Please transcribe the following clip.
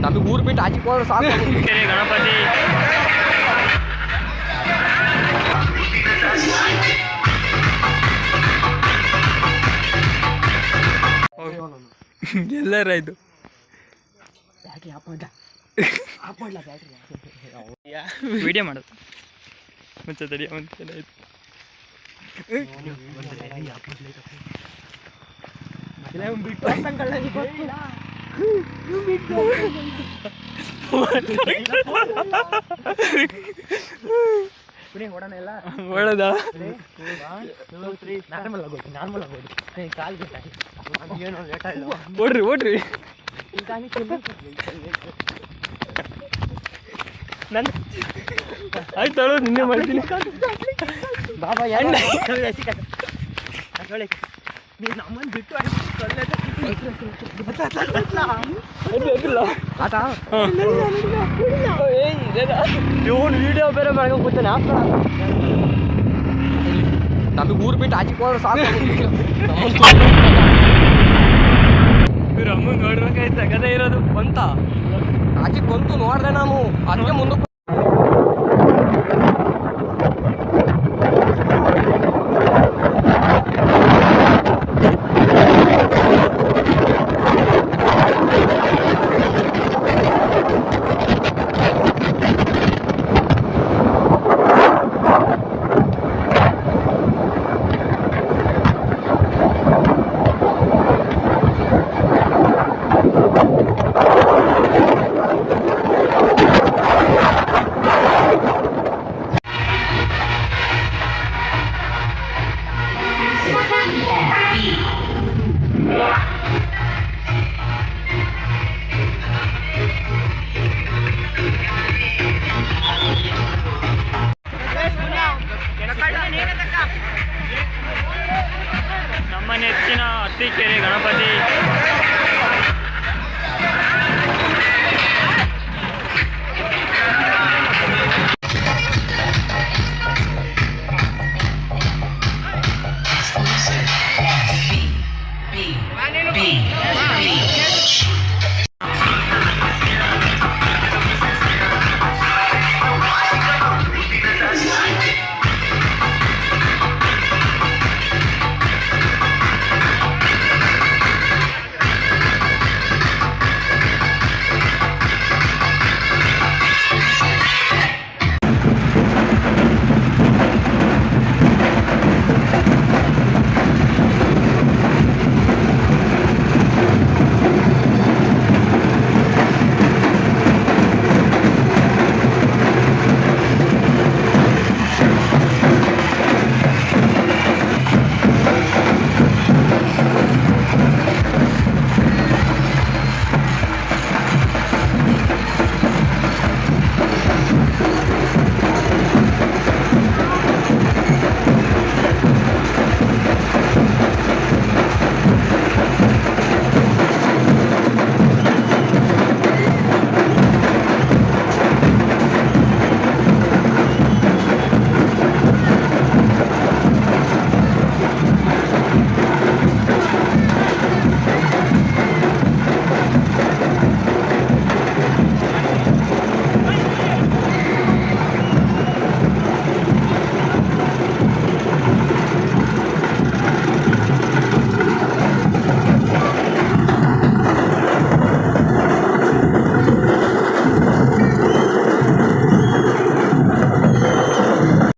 ನಮಗೆ ಊರು ಬಿಟ್ಟು ಆಚೆ ಹೋದ್ರೆ ಸಾಕು. ಗಣಪತಿ ಎಲ್ಲರಾಯ್ತು ವಿಡಿಯೋ ಮಾಡೋದು ಮುಂಚೆ ತಡಿಯ ಮುಂಚೆ ಆಯ್ತು. ಒಳ್ಳೆದಾ ಓಡ್ರಿ ಓಡ್ರಿ ಆಯ್ತು ನಿನ್ನೆ ಮಾಡ್ತೀನಿ ಬಾಬಾ ನಮ್ಮನ್ನು ಬಿಟ್ಟು ಇವನು ವಿಡಿಯೋ ಬೇರೆ ಮಾಡ್ಕೊಂಡು ಕೂತಾನೆ. ನಮಗೆ ಊರು ಬಿಟ್ಟು ಆಚೆ ಹೋದ್ರೆ ಸಾಕು. ಇವ್ರ ಅಮ್ಮ ನೋಡ್ಬೇಕಾಯ್ತು ಕಥೆ ಇರೋದು ಅಂತ ಆಚೆ ಬಂತು ನೋಡ್ದೆ ನಾವು ಅದಕ್ಕೆ ಮುಂದಕ್ಕೆ